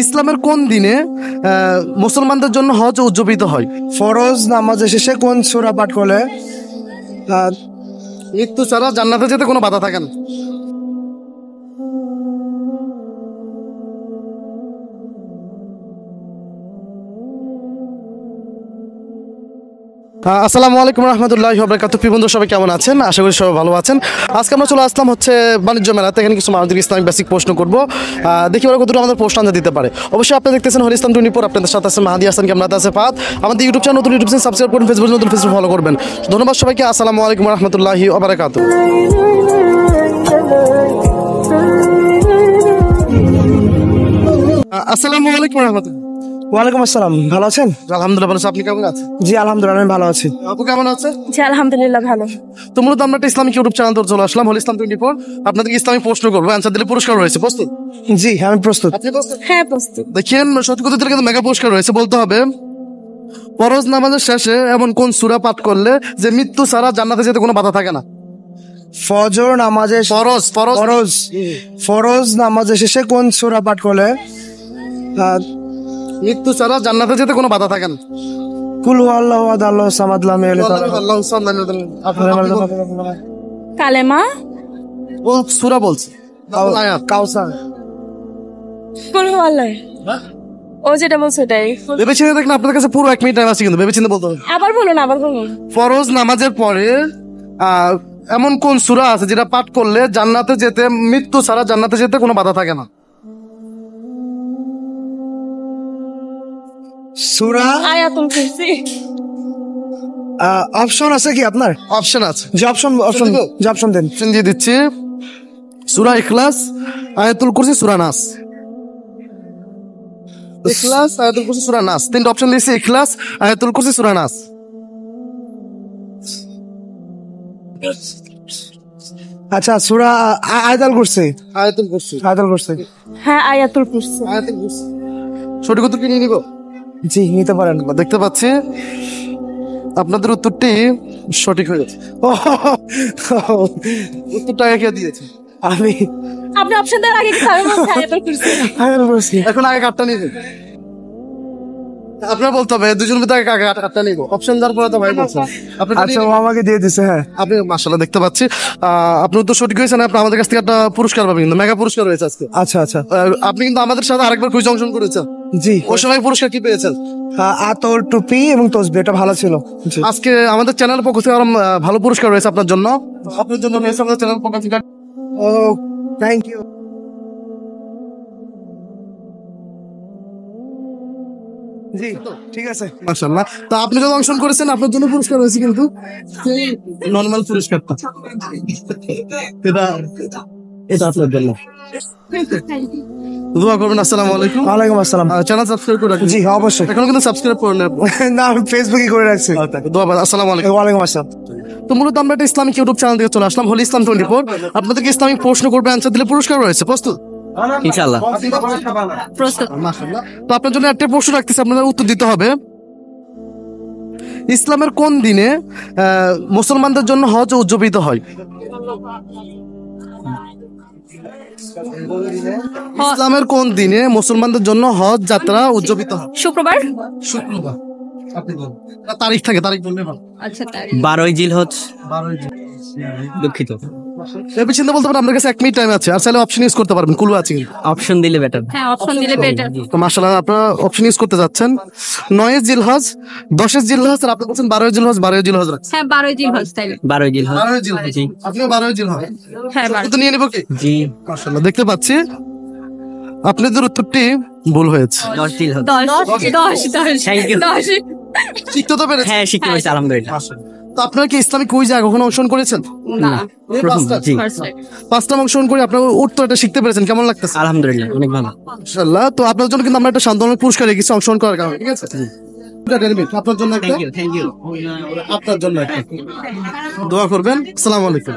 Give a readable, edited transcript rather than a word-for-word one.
ইসলামের কোন দিনে মুসলমানদের জন্য হজ উদযাপিত হয়? ফরজ নামাজের শেষে কোন সূরা পাঠ করলে মৃত্যু ছাড়া জান্নাতে যেতে কোনো বাধা থাকে না? আসসালামু আলাইকুম রহমতুল্লাহি ওয়া বারাকাতুহু। প্রিয় বন্ধু, সবাই কেমন আছেন? আশা করি সবাই ভালো আছেন। আজকে আমরা চলে আসলাম হচ্ছে বাণিজ্য মেলাতে। এখানে কিছু মানুষদের ইসলামিক বেসিক প্রশ্ন করব, দেখি ওরা কতটুকু আমাদের প্রশ্ন আনসার দিতে পারে। অবশ্যই আপনারা দেখতেছেন হল ইসলাম 24, আপনাদের সাথে আছে মাহাদি হাসান, ক্যামেরাতে আছে ফাহাদ। আমাদের ইউটিউব চ্যানেল নতুন ইউটিউব চ্যানেল সাবস্ক্রাইব করুন, ফেসবুক নতুন ফেসবুক ফলো করবেন। ধন্যবাদ সবাইকে। আসসালামু আলাইকুম রহমতুল্লাহি ওয়া বারাকাতুহু। আসসালামু আলাইকুম রহমতুল্লাহ। ওয়ালাইকুম আসসালাম। ভালো আছেন? আলহামদুলিল্লাহ ভালো আছি। আপনি কেমন আছেন? জি আলহামদুলিল্লাহ আমি ভালো আছি। আপু কেমন আছে? জি আলহামদুলিল্লাহ ভালো। তো মূলত আমরা একটা ইসলামিক ইউটিউব চ্যানেল চলে আসলাম, হল ইসলাম 24। আপনাদেরকে ইসলামিক প্রশ্ন করবো, অ্যান্সার দিলে পুরস্কার রয়েছে। প্রস্তুত? জি আমি প্রস্তুত। আপনি প্রস্তুত? হ্যাঁ প্রস্তুত। দেখেন, সত্যি কথা কিন্তু মেগা পুরস্কার রয়েছে। বলতে হবে ফরজ নামাজের শেষে এমন কোন সূরা পাঠ করলে যে মৃত্যু ছাড়া জান্নাতে যেতে কোনো বাধা থাকে না? ফজর নামাজের ফরজ ফরজ ফরজ ফরজ নামাজের শেষে কোন সূরা পাঠ করলে মৃত্যু ছাড়া জান্নাতে যেতে কোনো বাধা থাকে না? কুল হুয়াল্লাহু আহাদ আল্লাহুস সামাদ লাম ইয়ালিদ ওয়া লাম আল্লাহু সাল্লাল্লাহু আলাইহি ওয়া সাল্লাম। কালেমা ও সূরা বলছে, আয়াত। কাউসার। কুল আল্লাহ ও যেটা বলছে ওটাই। ভেবেচিন্তে দেখেন, আপনাদের কাছে পুরো 1 মিনিট টাইম আছে, কিন্তু ভেবেচিন্তে বলতে হবে। আবার বলুন আবার বলুন। ফরজ নামাজের পরে এমন কোন সূরা আছে যেটা পাঠ করলে জান্নাতে যেতে, মৃত্যু ছাড়া জান্নাতে যেতে কোনো বাধা থাকে না? সূরা আয়াতুল কুরসি। অপশন আছে কি আপনার? অপশন আছে। যে অপশন দেন। অপশন দিয়ে দিচ্ছি। সূরা ইখলাস, আয়াতুল কুরসি, সূরা নাস। ইখলাস, আয়াতুল কুরসি, সূরা নাস। তিনটা অপশন দিয়েছি, ইখলাস, আয়াতুল কুরসি, সূরা নাস। আচ্ছা সূরা আয়াতুল কুরসি। আয়াতুল কুরসি। আয়াতুল কুরসি। হ্যাঁ আয়াতুল কুরসি। আয়াতুল কুরসি। সঠিক উত্তর কি নিয়ে নিব? জি নিতে পারেন। দেখতে পাচ্ছি আপনাদের উত্তরটি সঠিক হয়েছে। উত্তরটা কে দিয়েছে? আমি আপনি অপশন দেওয়ার আগে কি তার মধ্যে আয়াতুল কুরসি? আয়াতুল কুরসি। এখন আগে কাটটা নিয়ে আপনার বলতে হবে, দুজন ভিতরে আগে কাটটা নিব। অপশন দেওয়ার পরে তো ভাই বলছেন। আচ্ছা ও আমাকে দিয়ে দিছে। হ্যাঁ আপনি মাশাআল্লাহ দেখতে পাচ্ছি আপনি উত্তর সঠিক হয়েছেন। আপনি আমাদের কাছ থেকে একটা পুরস্কার পাবেন, কিন্তু মেগা পুরস্কার রয়েছে আজকে। আচ্ছা আচ্ছা। আপনি কিন্তু আমাদের সাথে আরেকবার কুইজ অংশগ্রহণ করেছেন। জি ওই সময় পুরস্কার কি পেয়েছেন? আতর টুপি এবং তসবিহ, এটা ভালো ছিল। জি। আজকে আমাদের চ্যানেলের পক্ষ থেকে আরো ভালো পুরস্কার রয়েছে আপনার জন্য। আপনার জন্য রয়েছে আমাদের চ্যানেলের পক্ষ থেকে। ও থ্যাংক ইউ। জি ঠিক আছে। মাশাআল্লাহ। তো আপনি যখন অংশগ্রহণ করেছেন, আপনার জন্য পুরস্কার রয়েছে, কিন্তু সেই নরমাল পুরস্কারটা এটা আপনার জন্য। দোয়া করবেন। আসসালামু আলাইকুম। ওয়ালাইকুম আসসালাম। চ্যানেল সাবস্ক্রাইব করে রাখবেন। জি অবশ্যই। এখনো কিন্তু সাবস্ক্রাইব করেন আপনি? না আমি ফেসবুকে করে রাখছি। দোয়া করবেন। আসসালামু আলাইকুম। ওয়ালাইকুম আসসালাম। তো মূলত আমরা একটা ইসলামিক ইউটিউব চ্যানেল থেকে চলে আসলাম, হল ইসলাম 24। আপনাদেরকে ইসলামিক প্রশ্ন করবে, অ্যান্সার দিলে পুরস্কার রয়েছে। প্রস্তুত? ইনশাআল্লাহ প্রস্তুত। মাশাআল্লাহ। তো আপনার জন্য একটা প্রশ্ন রাখতেছি, আপনাদের উত্তর দিতে হবে। ইসলামের কোন দিনে মুসলমানদের জন্য হজ উদযাপিত হয়? ইসলামের কোন দিনে মুসলমানদের জন্য হজ যাত্রা উদযাপিত হয়? শুক্রবার। শুক্রবার। আপনি বলুন। তারিখ থাকে, তারিখ বললে ভালো। আচ্ছা তাই। 12ই জিলহজ। দুঃখিত, ভেবে চিন্তা বলতে পারেন। আপনার কাছে 1 মিনিট টাইম আছে, আর চাইলে অপশন ইউজ করতে পারবেন, কুলু আছে কিন্তু। অপশন দিলে বেটার। হ্যাঁ অপশন দিলে বেটার। তো মাশাআল্লাহ, আপনারা অপশন ইউজ করতে যাচ্ছেন। 9 জিলহজ, 10 জিলহজ, আর আপনি বলছেন 12 জিলহজ। 12 জিলহজ রাখছেন। হ্যাঁ 12 জিলহজ তাইলে। 12ই জিলহজ। 12 জিলহজ। জি আপনিও 12 জিলহজ। হ্যাঁ তো নিয়ে নিব কি? জি মাশাআল্লাহ দেখতে পাচ্ছি আপনাদের উত্তরটি ভুল হয়েছে। 10 জিলহজ। 10 Thank you. 10 শিখতে তো পেরেছেন? হ্যাঁ শিখতে পেরেছি আলহামদুলিল্লাহ। তো আপনারা কি ইসলামিক কুইজে কখনো অংশগ্রহণ করেছেন? না এই প্রথম। পাঁচটা? জি পাঁচটা অংশগ্রহণ করে আপনার উত্তরটা শিখতে পেরেছেন, কেমন লাগতেছে? আলহামদুলিল্লাহ অনেক ভালো। মাশাআল্লাহ। তো আপনার জন্য কিন্তু আমরা একটা সান্ত্বনামূলক পুরস্কার রেখেছি অংশগ্রহণ করার কারণে, ঠিক আছে? আপনার জন্য একটা, থ্যাংক ইউ। আপনার জন্য একটা। দোয়া করবেন। আসসালামু আলাইকুম।